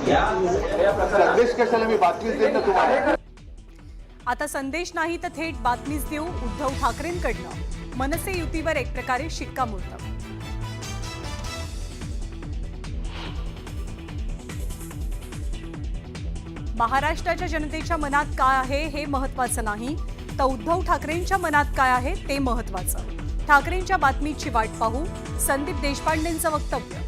संदेश कशाला मी बातमीच देईन ना तुम्हाला. आता संदेश नाही तर थेट बातमीच देऊ उद्धव ठाकरेंकडनं मनसे युतीवर एक प्रकारे शिक्कामोर्तब. महाराष्ट्राच्या जनतेच्या मनात काय आहे हे महत्त्वाचं नाही, तर उद्धव ठाकरेंच्या मनात काय आहे ते महत्त्वाचं. ठाकरेंच्या बातमीची वाट पाहू, संदीप देशपांडेंचं वक्तव्य.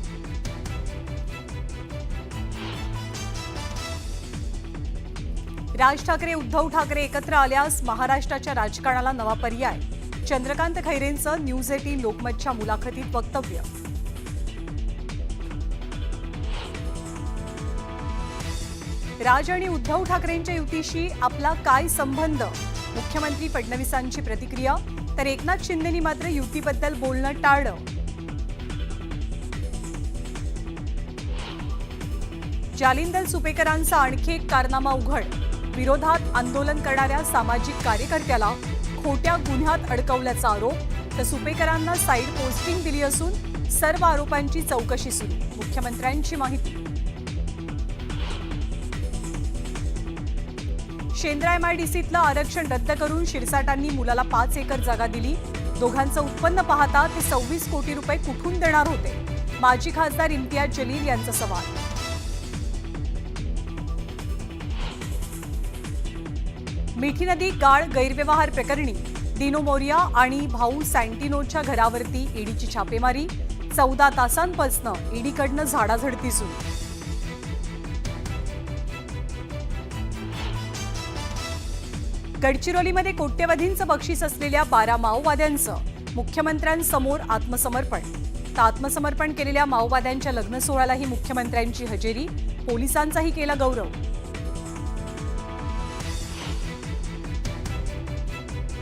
राज ठाकरे उद्धव ठाकरे एकत्र आल्यास महाराष्ट्राच्या राजकारणाला नवा पर्याय. चंद्रकांत खैरेंचं न्यूज 18 लोकमतच्या मुलाखतीत वक्तव्य. राज आणि उद्धव ठाकरेंच्या युतीशी आपला काय संबंध? मुख्यमंत्री फडणवीसांची प्रतिक्रिया. तर एकनाथ शिंदेंनी मात्र युतीबद्दल बोलणं टाळलं. जालिंदर सुपेकरांचा आणखी एक कारनामा उघड. विरोधात आंदोलन करणाऱ्या सामाजिक कार्यकर्त्याला खोट्या गुन्ह्यात अडकवल्याचा आरोप. तर सुपेकरांना साईड पोस्टिंग दिली असून सर्व आरोपांची चौकशी सुरू. मुख्यमंत्र्यांची माहिती. शेंद्रा एमआयडीसीतलं आरक्षण रद्द करून शिरसाटांनी मुलाला 5 एकर जागा दिली. दोघांचं उत्पन्न पाहता ते 26 कोटी रुपये कुठून देणार होते? माजी खासदार इम्तियाज जलील यांचा सवाल. मिठी नदी गाळ गैरव्यवहार प्रकरणी दिनो मोरिया आणि भाऊ सँटिनोच्या घरावरती ईडीची छापेमारी. 14 तासांपासून ईडीकडनं झाडाझडती सुरू. गडचिरोलीमध्ये कोट्यवधींचं बक्षीस असलेल्या 12 माओवाद्यांचं मुख्यमंत्र्यांसमोर आत्मसमर्पण. तर आत्मसमर्पण केलेल्या माओवाद्यांच्या लग्न सोहळ्यालाही मुख्यमंत्र्यांची हजेरी. पोलिसांचाही केला गौरव.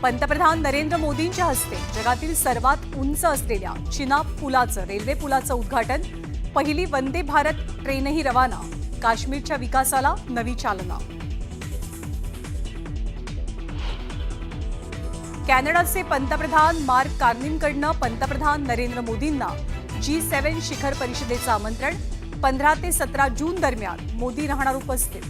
पंतप्रधान नरेंद्र मोदींच्या हस्ते जगातील सर्वात उंच असलेल्या चिनाब पुलाचं रेल्वे पुलाचं उद्घाटन. पहिली वंदे भारत ट्रेनही रवाना. काश्मीरच्या विकासाला नवी चालना. कॅनडाचे पंतप्रधान मार्क कार्नींकडनं पंतप्रधान नरेंद्र मोदींना G7 शिखर परिषदेचं आमंत्रण. 15 ते 17 जून दरम्यान मोदी राहणार उपस्थित.